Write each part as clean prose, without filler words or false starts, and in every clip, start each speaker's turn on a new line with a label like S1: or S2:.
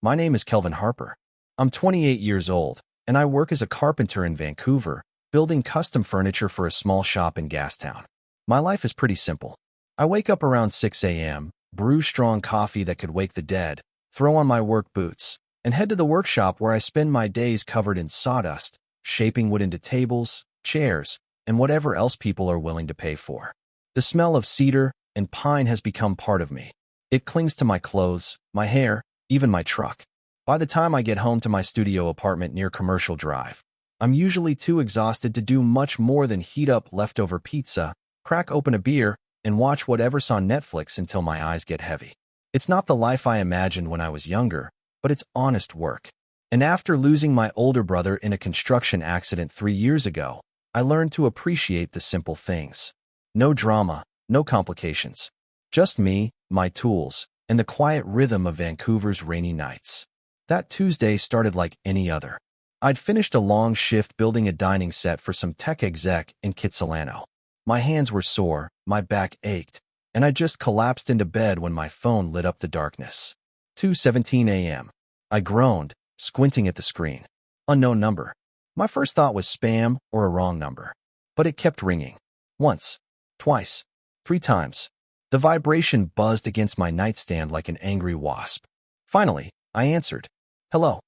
S1: My name is Kelvin Harper. I'm 28 years old, and I work as a carpenter in Vancouver, building custom furniture for a small shop in Gastown. My life is pretty simple. I wake up around 6 a.m., brew strong coffee that could wake the dead, throw on my work boots, and head to the workshop where I spend my days covered in sawdust, shaping wood into tables, chairs, and whatever else people are willing to pay for. The smell of cedar and pine has become part of me. It clings to my clothes, my hair, even my truck. By the time I get home to my studio apartment near Commercial Drive, I'm usually too exhausted to do much more than heat up leftover pizza, crack open a beer, and watch whatever's on Netflix until my eyes get heavy. It's not the life I imagined when I was younger, but it's honest work. And after losing my older brother in a construction accident 3 years ago, I learned to appreciate the simple things. No drama, no complications. Just me, my tools, and the quiet rhythm of Vancouver's rainy nights. That Tuesday started like any other. I'd finished a long shift building a dining set for some tech exec in Kitsilano. My hands were sore, my back ached, and I just collapsed into bed when my phone lit up the darkness. 2:17 a.m. I groaned, squinting at the screen. Unknown number. My first thought was spam or a wrong number. But it kept ringing. Once, twice, 3 times. The vibration buzzed against my nightstand like an angry wasp. Finally, I answered. Hello.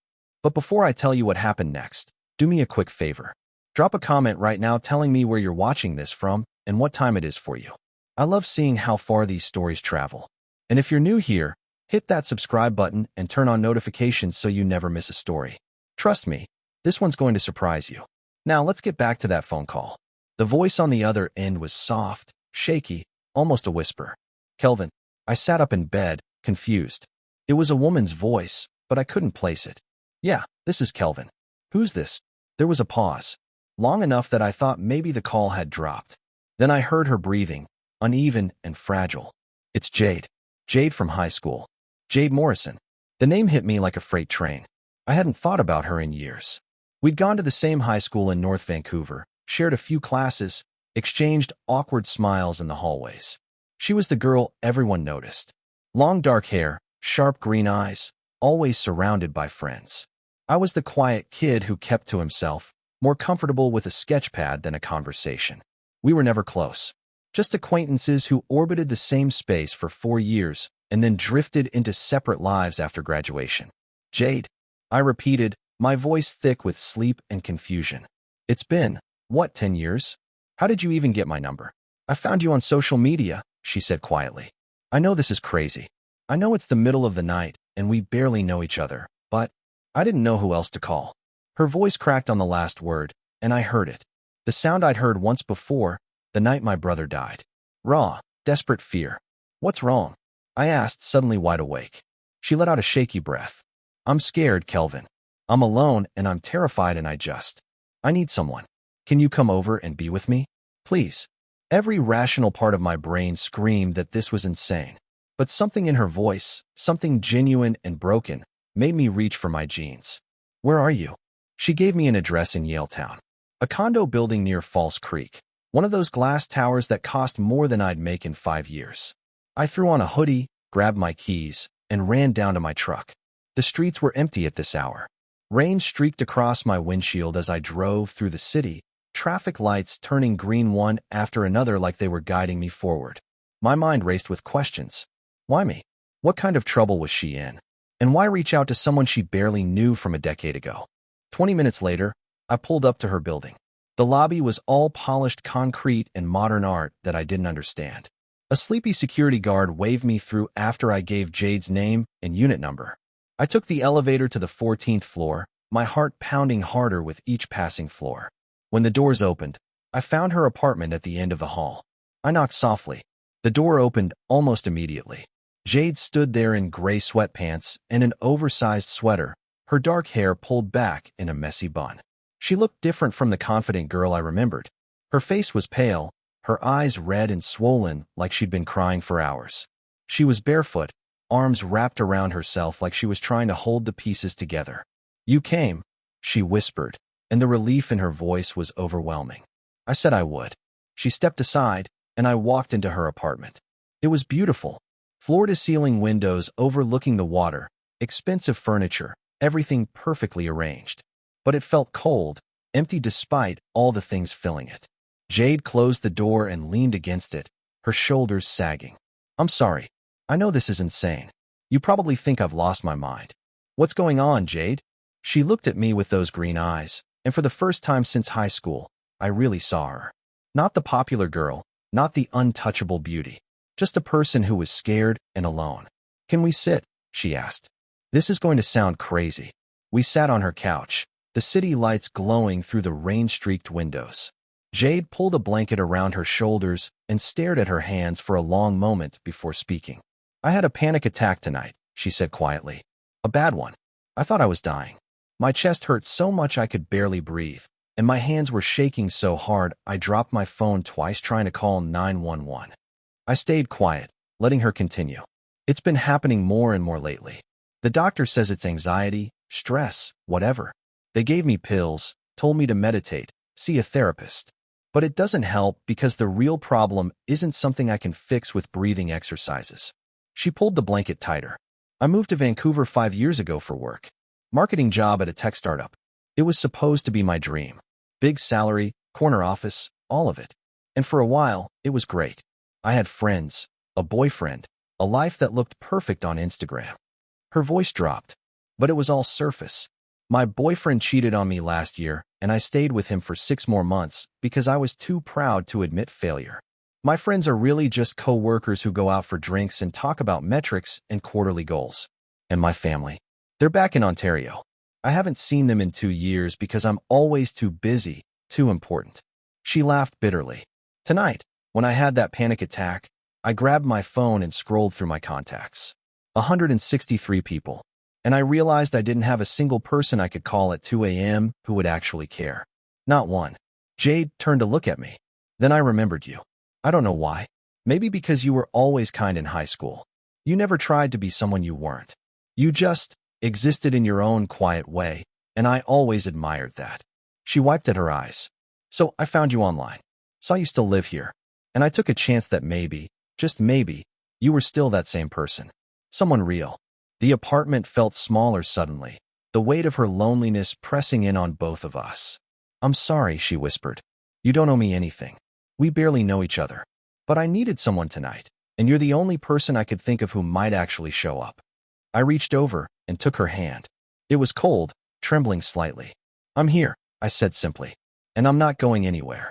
S1: But before I tell you what happened next, do me a quick favor. Drop a comment right now telling me where you're watching this from and what time it is for you. I love seeing how far these stories travel. And if you're new here, hit that subscribe button and turn on notifications so you never miss a story. Trust me, this one's going to surprise you. Now let's get back to that phone call. The voice on the other end was soft, shaky, almost a whisper. Kelvin. I sat up in bed, confused. It was a woman's voice, but I couldn't place it. Yeah, this is Kelvin. Who's this? There was a pause, long enough that I thought maybe the call had dropped. Then I heard her breathing, uneven and fragile. It's Jade. Jade from high school. Jade Morrison. The name hit me like a freight train. I hadn't thought about her in years. We'd gone to the same high school in North Vancouver, shared a few classes, exchanged awkward smiles in the hallways. She was the girl everyone noticed. Long dark hair, sharp green eyes, always surrounded by friends. I was the quiet kid who kept to himself, more comfortable with a sketch pad than a conversation. We were never close. Just acquaintances who orbited the same space for 4 years and then drifted into separate lives after graduation. Jade. I repeated, my voice thick with sleep and confusion. It's been, what, 10 years? How did you even get my number? I found you on social media, she said quietly. I know this is crazy. I know it's the middle of the night and we barely know each other, but I didn't know who else to call. Her voice cracked on the last word, and I heard it. The sound I'd heard once before, the night my brother died. Raw, desperate fear. What's wrong? I asked, suddenly wide awake. She let out a shaky breath. I'm scared, Kelvin. I'm alone and I'm terrified and I need someone. Can you come over and be with me? Please. Every rational part of my brain screamed that this was insane. But something in her voice, something genuine and broken, made me reach for my jeans. Where are you? She gave me an address in Yaletown. A condo building near False Creek. One of those glass towers that cost more than I'd make in 5 years. I threw on a hoodie, grabbed my keys, and ran down to my truck. The streets were empty at this hour. Rain streaked across my windshield as I drove through the city, traffic lights turning green one after another like they were guiding me forward. My mind raced with questions. Why me? What kind of trouble was she in? And why reach out to someone she barely knew from a decade ago? 20 minutes later, I pulled up to her building. The lobby was all polished concrete and modern art that I didn't understand. A sleepy security guard waved me through after I gave Jade's name and unit number. I took the elevator to the 14th floor, my heart pounding harder with each passing floor. When the doors opened, I found her apartment at the end of the hall. I knocked softly. The door opened almost immediately. Jade stood there in gray sweatpants and an oversized sweater, her dark hair pulled back in a messy bun. She looked different from the confident girl I remembered. Her face was pale, her eyes red and swollen like she'd been crying for hours. She was barefoot, arms wrapped around herself like she was trying to hold the pieces together. You came, she whispered, and the relief in her voice was overwhelming. I said I would. She stepped aside, and I walked into her apartment. It was beautiful. Floor-to-ceiling windows overlooking the water, expensive furniture, everything perfectly arranged. But it felt cold, empty despite all the things filling it. Jade closed the door and leaned against it, her shoulders sagging. I'm sorry. I know this is insane. You probably think I've lost my mind. What's going on, Jade? She looked at me with those green eyes, and for the first time since high school, I really saw her. Not the popular girl, not the untouchable beauty, just a person who was scared and alone. Can we sit? She asked. This is going to sound crazy. We sat on her couch, the city lights glowing through the rain-streaked windows. Jade pulled a blanket around her shoulders and stared at her hands for a long moment before speaking. I had a panic attack tonight, she said quietly. A bad one. I thought I was dying. My chest hurt so much I could barely breathe, and my hands were shaking so hard I dropped my phone twice trying to call 911. I stayed quiet, letting her continue. It's been happening more and more lately. The doctor says it's anxiety, stress, whatever. They gave me pills, told me to meditate, see a therapist. But it doesn't help because the real problem isn't something I can fix with breathing exercises. She pulled the blanket tighter. I moved to Vancouver 5 years ago for work. Marketing job at a tech startup. It was supposed to be my dream. Big salary, corner office, all of it. And for a while, it was great. I had friends, a boyfriend, a life that looked perfect on Instagram. Her voice dropped, but it was all surface. My boyfriend cheated on me last year, and I stayed with him for 6 more months because I was too proud to admit failure. My friends are really just co-workers who go out for drinks and talk about metrics and quarterly goals. And my family. They're back in Ontario. I haven't seen them in 2 years because I'm always too busy, too important. She laughed bitterly. Tonight, when I had that panic attack, I grabbed my phone and scrolled through my contacts. 163 people. And I realized I didn't have a single person I could call at 2 a.m. who would actually care. Not one. Jade turned to look at me. Then I remembered you. I don't know why. Maybe because you were always kind in high school. You never tried to be someone you weren't. You just existed in your own quiet way, and I always admired that. She wiped at her eyes. So I found you online. Saw you still live here. And I took a chance that maybe, just maybe, you were still that same person. Someone real. The apartment felt smaller suddenly, the weight of her loneliness pressing in on both of us. I'm sorry, she whispered. You don't owe me anything. We barely know each other. But I needed someone tonight, and you're the only person I could think of who might actually show up. I reached over and took her hand. It was cold, trembling slightly. I'm here, I said simply, and I'm not going anywhere.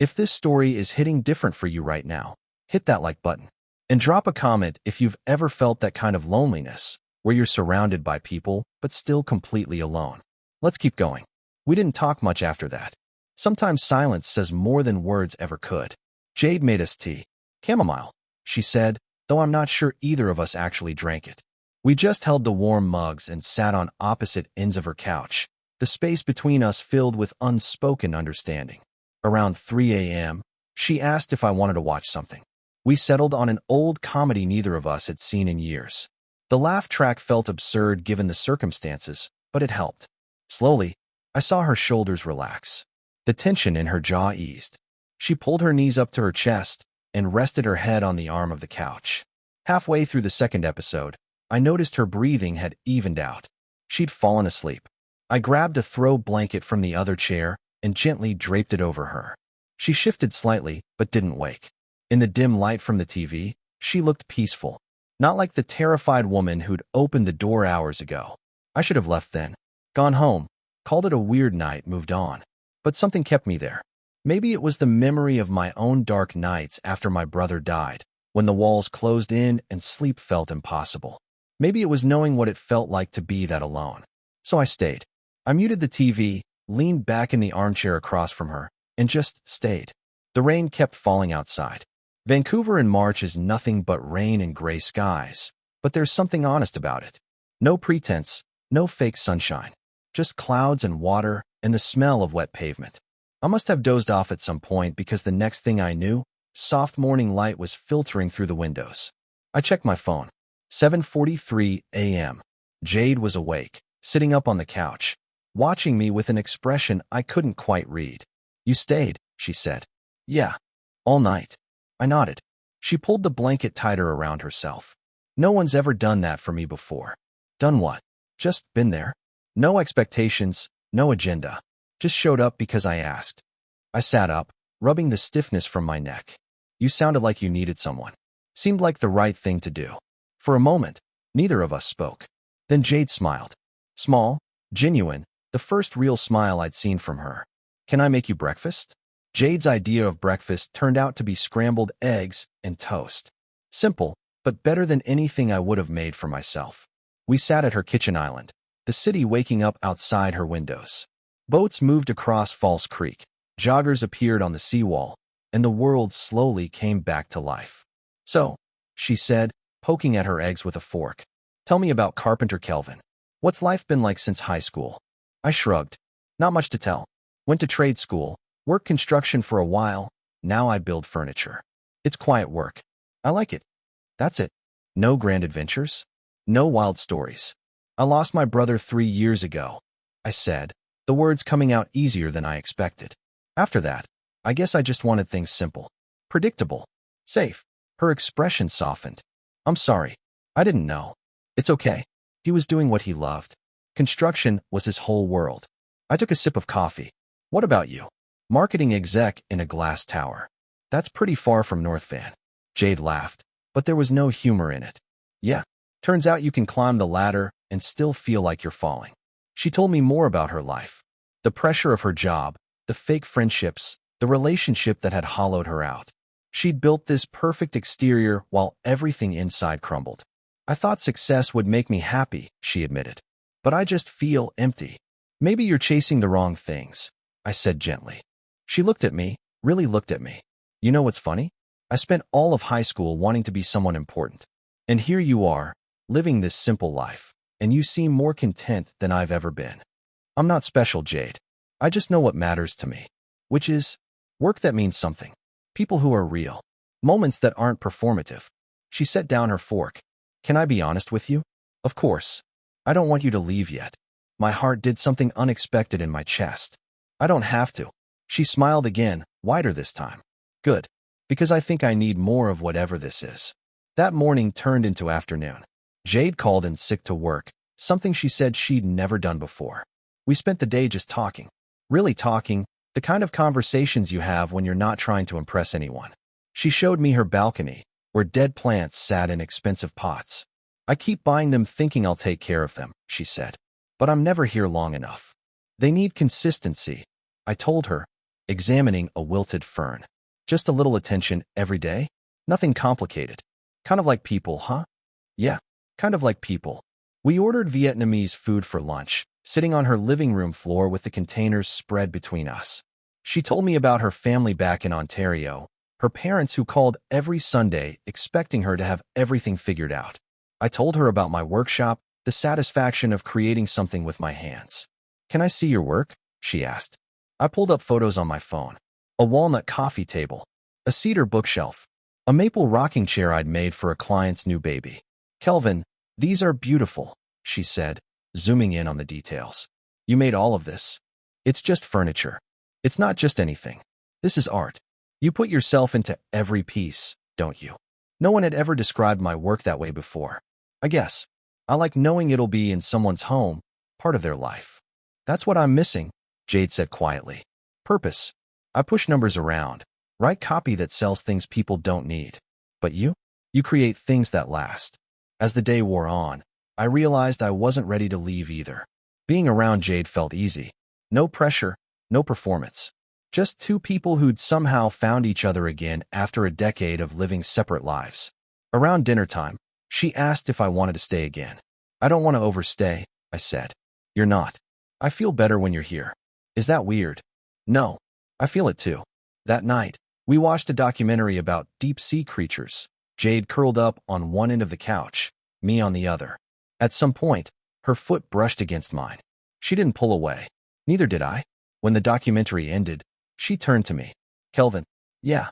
S1: If this story is hitting different for you right now, hit that like button. And drop a comment if you've ever felt that kind of loneliness, where you're surrounded by people, but still completely alone. Let's keep going. We didn't talk much after that. Sometimes silence says more than words ever could. Jade made us tea. Chamomile, she said, though I'm not sure either of us actually drank it. We just held the warm mugs and sat on opposite ends of her couch, the space between us filled with unspoken understanding. Around 3 a.m., she asked if I wanted to watch something. We settled on an old comedy neither of us had seen in years. The laugh track felt absurd given the circumstances, but it helped. Slowly, I saw her shoulders relax. The tension in her jaw eased. She pulled her knees up to her chest and rested her head on the arm of the couch. Halfway through the second episode, I noticed her breathing had evened out. She'd fallen asleep. I grabbed a throw blanket from the other chair and gently draped it over her. She shifted slightly, but didn't wake. In the dim light from the TV, she looked peaceful. Not like the terrified woman who'd opened the door hours ago. I should have left then. Gone home. Called it a weird night, moved on. But something kept me there. Maybe it was the memory of my own dark nights after my brother died, when the walls closed in and sleep felt impossible. Maybe it was knowing what it felt like to be that alone. So I stayed. I muted the TV, leaned back in the armchair across from her, and just stayed. The rain kept falling outside. Vancouver in March is nothing but rain and gray skies, but there's something honest about it. No pretense, no fake sunshine. Just clouds and water and the smell of wet pavement. I must have dozed off at some point because the next thing I knew, soft morning light was filtering through the windows. I checked my phone. 7:43 a.m. Jade was awake, sitting up on the couch, watching me with an expression I couldn't quite read. You stayed, she said. Yeah. All night. I nodded. She pulled the blanket tighter around herself. No one's ever done that for me before. Done what? Just been there. No expectations, no agenda. Just showed up because I asked. I sat up, rubbing the stiffness from my neck. You sounded like you needed someone. Seemed like the right thing to do. For a moment, neither of us spoke. Then Jade smiled. Small, genuine, the first real smile I'd seen from her. Can I make you breakfast? Jade's idea of breakfast turned out to be scrambled eggs and toast. Simple, but better than anything I would have made for myself. We sat at her kitchen island, the city waking up outside her windows. Boats moved across Falls Creek, joggers appeared on the seawall, and the world slowly came back to life. So, she said, poking at her eggs with a fork, tell me about Carpenter Kelvin. What's life been like since high school? I shrugged. Not much to tell. Went to trade school, worked construction for a while, now I build furniture. It's quiet work. I like it. That's it. No grand adventures? No wild stories. I lost my brother 3 years ago, I said, the words coming out easier than I expected. After that, I guess I just wanted things simple. Predictable. Safe. Her expression softened. I'm sorry. I didn't know. It's okay. He was doing what he loved. Construction was his whole world. I took a sip of coffee. What about you? Marketing exec in a glass tower. That's pretty far from North Van. Jade laughed, but there was no humor in it. Yeah. Turns out you can climb the ladder and still feel like you're falling. She told me more about her life. The pressure of her job, the fake friendships, the relationship that had hollowed her out. She'd built this perfect exterior while everything inside crumbled. I thought success would make me happy, she admitted. But I just feel empty. Maybe you're chasing the wrong things, I said gently. She looked at me, really looked at me. You know what's funny? I spent all of high school wanting to be someone important. And here you are, living this simple life, and you seem more content than I've ever been. I'm not special, Jade. I just know what matters to me, which is work that means something, people who are real, moments that aren't performative. She set down her fork. Can I be honest with you? Of course. I don't want you to leave yet. My heart did something unexpected in my chest. I don't have to. She smiled again, wider this time. Good. Because I think I need more of whatever this is. That morning turned into afternoon. Jade called in sick to work, something she said she'd never done before. We spent the day just talking. Really talking, the kind of conversations you have when you're not trying to impress anyone. She showed me her balcony, where dead plants sat in expensive pots. I keep buying them thinking I'll take care of them, she said. But I'm never here long enough. They need consistency, I told her, examining a wilted fern. Just a little attention every day? Nothing complicated. Kind of like people, huh? Yeah, kind of like people. We ordered Vietnamese food for lunch, sitting on her living room floor with the containers spread between us. She told me about her family back in Ontario, her parents who called every Sunday expecting her to have everything figured out. I told her about my workshop, the satisfaction of creating something with my hands. Can I see your work? She asked. I pulled up photos on my phone. A walnut coffee table, a cedar bookshelf, a maple rocking chair I'd made for a client's new baby. Kelvin, these are beautiful, she said, zooming in on the details. You made all of this. It's just furniture. It's not just anything. This is art. You put yourself into every piece, don't you? No one had ever described my work that way before. I guess. I like knowing it'll be in someone's home, part of their life. That's what I'm missing, Jade said quietly. Purpose. I push numbers around, write copy that sells things people don't need. But you? You create things that last. As the day wore on, I realized I wasn't ready to leave either. Being around Jade felt easy. No pressure, no performance. Just two people who'd somehow found each other again after a decade of living separate lives. Around dinner time, she asked if I wanted to stay again. I don't want to overstay, I said. You're not. I feel better when you're here. Is that weird? No. I feel it too. That night, we watched a documentary about deep-sea creatures. Jade curled up on one end of the couch, me on the other. At some point, her foot brushed against mine. She didn't pull away. Neither did I. When the documentary ended, she turned to me. Kelvin, yeah.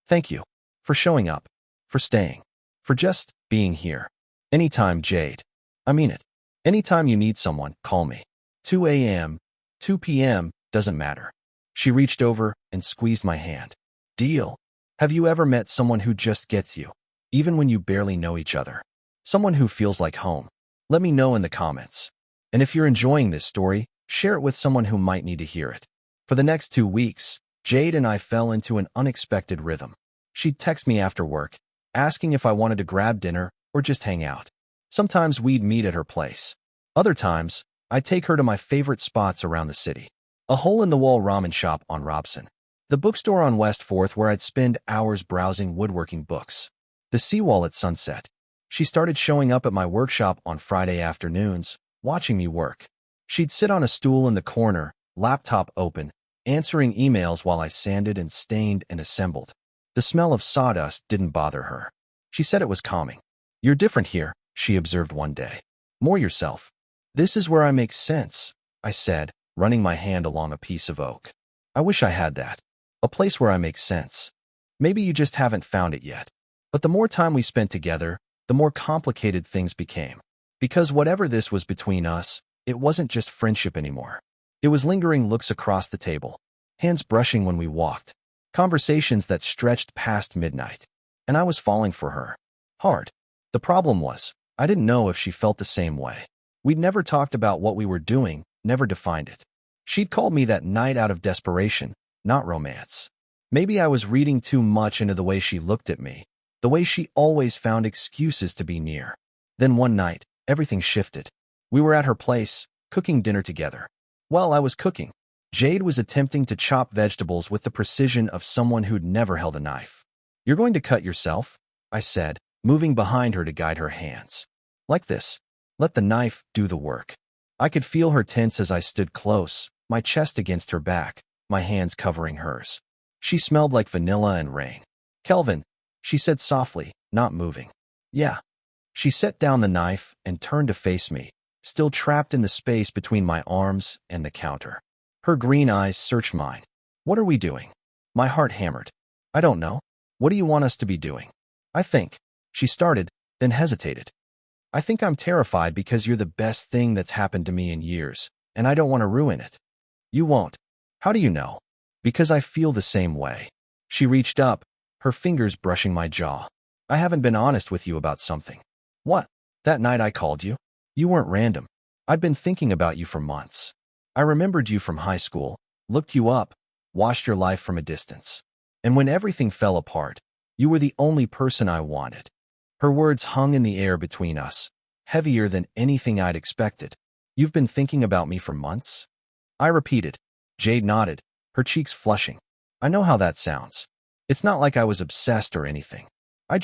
S1: Thank you. For showing up. For staying. For just being here. Anytime, Jade. I mean it. Anytime you need someone, call me. 2 a.m., 2 p.m., doesn't matter. She reached over and squeezed my hand. Deal. Have you ever met someone who just gets you, even when you barely know each other? Someone who feels like home. Let me know in the comments. And if you're enjoying this story, share it with someone who might need to hear it. For the next 2 weeks, Jade and I fell into an unexpected rhythm. She'd text me after work, asking if I wanted to grab dinner or just hang out. Sometimes we'd meet at her place. Other times, I'd take her to my favorite spots around the city. A hole-in-the-wall ramen shop on Robson. The bookstore on West 4th where I'd spend hours browsing woodworking books. The seawall at sunset. She started showing up at my workshop on Friday afternoons, watching me work. She'd sit on a stool in the corner, laptop open, answering emails while I sanded and stained and assembled. The smell of sawdust didn't bother her. She said it was calming. "You're different here," she observed one day. "More yourself." "This is where I make sense," I said, running my hand along a piece of oak. "I wish I had that. A place where I make sense. Maybe you just haven't found it yet." But the more time we spent together, the more complicated things became. Because whatever this was between us, it wasn't just friendship anymore. It was lingering looks across the table, hands brushing when we walked, conversations that stretched past midnight. And I was falling for her. Hard. The problem was, I didn't know if she felt the same way. We'd never talked about what we were doing, never defined it. She'd called me that night out of desperation, not romance. Maybe I was reading too much into the way she looked at me, the way she always found excuses to be near. Then one night, everything shifted. We were at her place, cooking dinner together. While I was cooking, Jade was attempting to chop vegetables with the precision of someone who'd never held a knife. "You're going to cut yourself?" I said, moving behind her to guide her hands. "Like this. Let the knife do the work." I could feel her tense as I stood close, my chest against her back, my hands covering hers. She smelled like vanilla and rain. "Kelvin," she said softly, not moving. "Yeah." She set down the knife and turned to face me, still trapped in the space between my arms and the counter. Her green eyes searched mine. "What are we doing?" My heart hammered. "I don't know. What do you want us to be doing?" "I think," she started, then hesitated. "I think I'm terrified because you're the best thing that's happened to me in years, and I don't want to ruin it." "You won't." "How do you know?" "Because I feel the same way." She reached up, her fingers brushing my jaw. "I haven't been honest with you about something." "What?" "That night I called you. You weren't random. I'd been thinking about you for months. I remembered you from high school, looked you up, watched your life from a distance. And when everything fell apart, you were the only person I wanted." Her words hung in the air between us, heavier than anything I'd expected. "You've been thinking about me for months?" I repeated. Jade nodded, her cheeks flushing. "I know how that sounds. It's not like I was obsessed or anything. I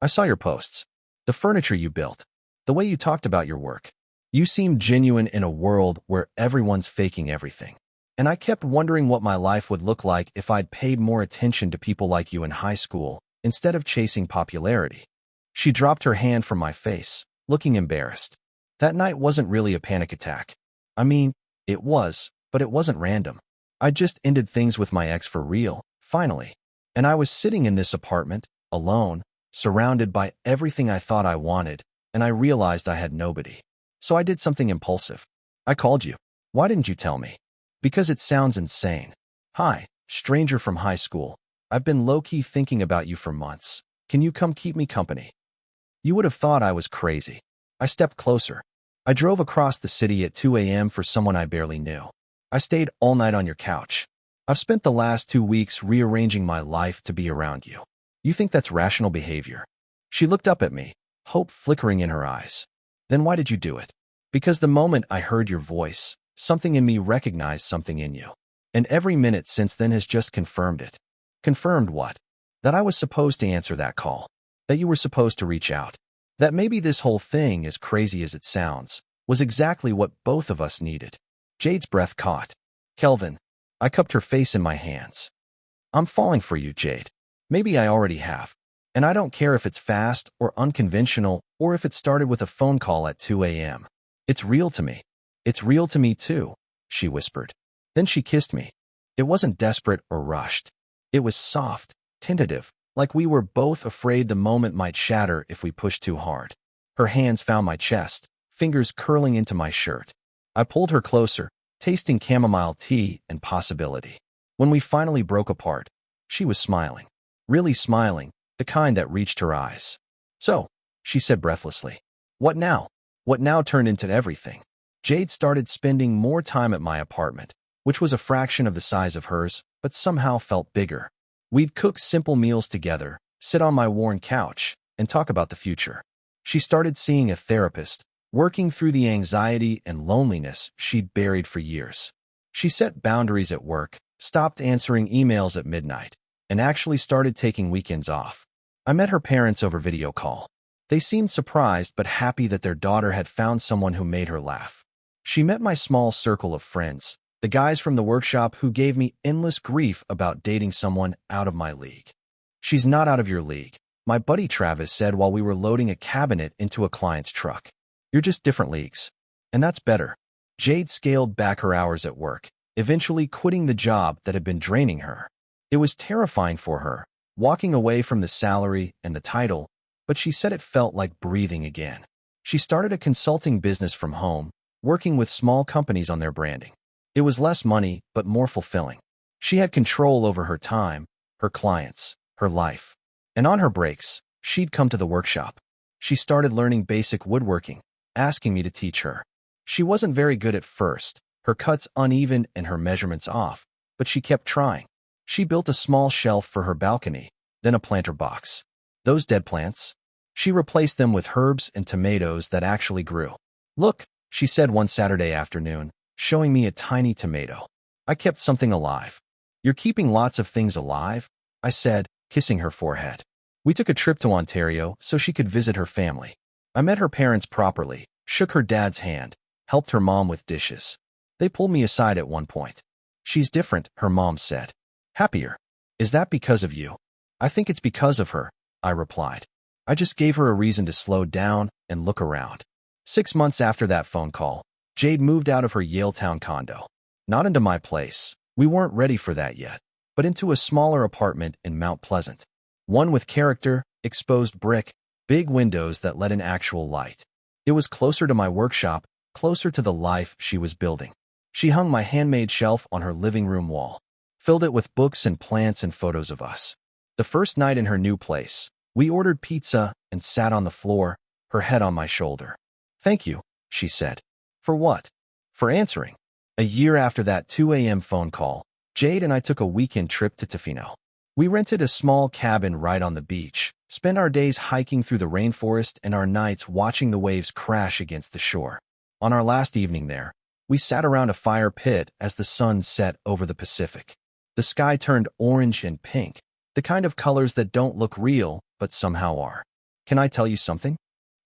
S1: saw your posts. The furniture you built. The way you talked about your work. You seemed genuine in a world where everyone's faking everything. And I kept wondering what my life would look like if I'd paid more attention to people like you in high school, instead of chasing popularity." She dropped her hand from my face, looking embarrassed. "That night wasn't really a panic attack. I mean, it was, but it wasn't random. I just ended things with my ex for real, finally. And I was sitting in this apartment, alone, surrounded by everything I thought I wanted, and I realized I had nobody. So I did something impulsive. I called you. Why didn't you tell me?" "Because it sounds insane. Hi, stranger from high school. I've been low-key thinking about you for months. Can you come keep me company?" You would have thought I was crazy. I stepped closer. "I drove across the city at 2 a.m. for someone I barely knew. I stayed all night on your couch. I've spent the last 2 weeks rearranging my life to be around you. You think that's rational behavior?" She looked up at me, hope flickering in her eyes. "Then why did you do it?" "Because the moment I heard your voice, something in me recognized something in you. And every minute since then has just confirmed it." "Confirmed what?" "That I was supposed to answer that call. That you were supposed to reach out. That maybe this whole thing, as crazy as it sounds, was exactly what both of us needed." Jade's breath caught. "Kelvin." I cupped her face in my hands. "I'm falling for you, Jade. Maybe I already have. And I don't care if it's fast or unconventional or if it started with a phone call at 2 a.m. It's real to me. It's real to me too," she whispered. Then she kissed me. It wasn't desperate or rushed. It was soft, tentative, like we were both afraid the moment might shatter if we pushed too hard. Her hands found my chest, fingers curling into my shirt. I pulled her closer, tasting chamomile tea and possibility. When we finally broke apart, she was smiling. Really smiling, the kind that reached her eyes. "So," she said breathlessly, "what now? what now turned into everything. Jade started spending more time at my apartment, which was a fraction of the size of hers, but somehow felt bigger. We'd cook simple meals together, sit on my worn couch, and talk about the future. She started seeing a therapist, working through the anxiety and loneliness she'd buried for years. She set boundaries at work, stopped answering emails at midnight, and actually started taking weekends off. I met her parents over video call. They seemed surprised but happy that their daughter had found someone who made her laugh. She met my small circle of friends, the guys from the workshop who gave me endless grief about dating someone out of my league. "She's not out of your league," my buddy Travis said while we were loading a cabinet into a client's truck. "You're just different leagues. And that's better." Jade scaled back her hours at work, eventually quitting the job that had been draining her. It was terrifying for her, walking away from the salary and the title, but she said it felt like breathing again. She started a consulting business from home, working with small companies on their branding. It was less money, but more fulfilling. She had control over her time, her clients, her life. And on her breaks, she'd come to the workshop. She started learning basic woodworking, asking me to teach her. She wasn't very good at first, her cuts uneven and her measurements off, but she kept trying. She built a small shelf for her balcony, then a planter box. Those dead plants? She replaced them with herbs and tomatoes that actually grew. "Look," she said one Saturday afternoon, showing me a tiny tomato. "I kept something alive." "You're keeping lots of things alive," I said, kissing her forehead. We took a trip to Ontario so she could visit her family. I met her parents properly, shook her dad's hand, helped her mom with dishes. They pulled me aside at one point. "She's different," her mom said. "Happier. Is that because of you?" "I think it's because of her," I replied. I just gave her a reason to slow down and look around. 6 months after that phone call, Jade moved out of her Yaletown condo. Not into my place. We weren't ready for that yet, but into a smaller apartment in Mount Pleasant. One with character, exposed brick, big windows that let in actual light. It was closer to my workshop, closer to the life she was building. She hung my handmade shelf on her living room wall, filled it with books and plants and photos of us. The first night in her new place, we ordered pizza and sat on the floor, her head on my shoulder. "Thank you," she said. "For what?" "For answering." A year after that 2 a.m. phone call, Jade and I took a weekend trip to Tofino. We rented a small cabin right on the beach, spent our days hiking through the rainforest and our nights watching the waves crash against the shore. On our last evening there, we sat around a fire pit as the sun set over the Pacific. The sky turned orange and pink, the kind of colors that don't look real but somehow are. "Can I tell you something?"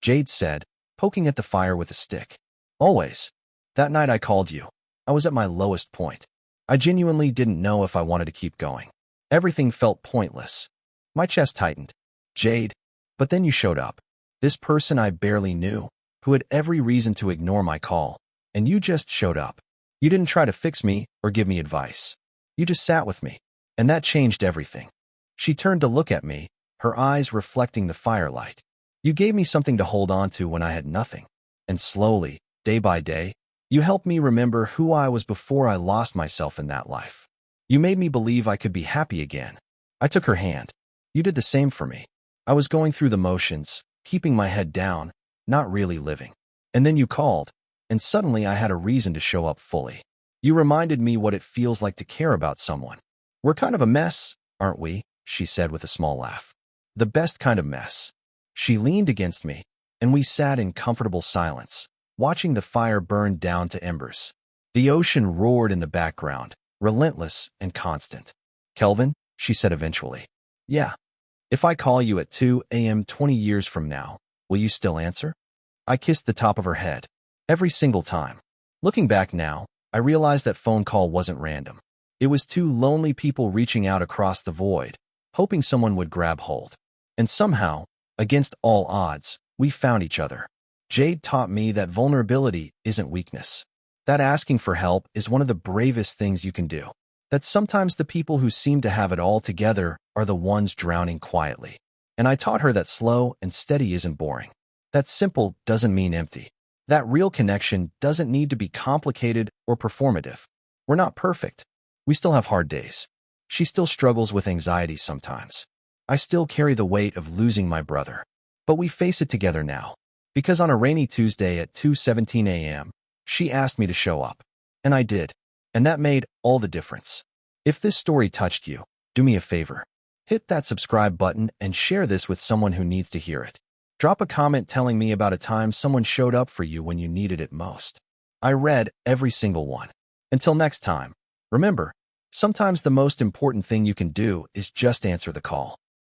S1: Jade said, poking at the fire with a stick. "Always. That night I called you. I was at my lowest point. I genuinely didn't know if I wanted to keep going. Everything felt pointless." My chest tightened. "Jade, but then you showed up. This person I barely knew, who had every reason to ignore my call, and you just showed up. You didn't try to fix me or give me advice. You just sat with me, and that changed everything." She turned to look at me, her eyes reflecting the firelight. "You gave me something to hold on to when I had nothing. And slowly, day by day, you helped me remember who I was before I lost myself in that life. You made me believe I could be happy again." I took her hand. "You did the same for me. I was going through the motions, keeping my head down, not really living. And then you called, and suddenly I had a reason to show up fully. You reminded me what it feels like to care about someone. We're kind of a mess, aren't we?" she said with a small laugh. "The best kind of mess." She leaned against me, and we sat in comfortable silence, watching the fire burn down to embers. The ocean roared in the background, relentless and constant. "Kelvin," she said eventually. "Yeah. If I call you at 2 a.m. 20 years from now, will you still answer?" I kissed the top of her head. Every single time. Looking back now, I realized that phone call wasn't random. It was two lonely people reaching out across the void, hoping someone would grab hold. And somehow, against all odds, we found each other. Jade taught me that vulnerability isn't weakness. That asking for help is one of the bravest things you can do. That sometimes the people who seem to have it all together are the ones drowning quietly. And I taught her that slow and steady isn't boring. That simple doesn't mean empty. That real connection doesn't need to be complicated or performative. We're not perfect. We still have hard days. She still struggles with anxiety sometimes. I still carry the weight of losing my brother. But we face it together now. Because on a rainy Tuesday at 2:17 a.m., she asked me to show up. And I did. And that made all the difference. If this story touched you, do me a favor. Hit that subscribe button and share this with someone who needs to hear it. Drop a comment telling me about a time someone showed up for you when you needed it most. I read every single one. Until next time, remember, sometimes the most important thing you can do is just answer the call.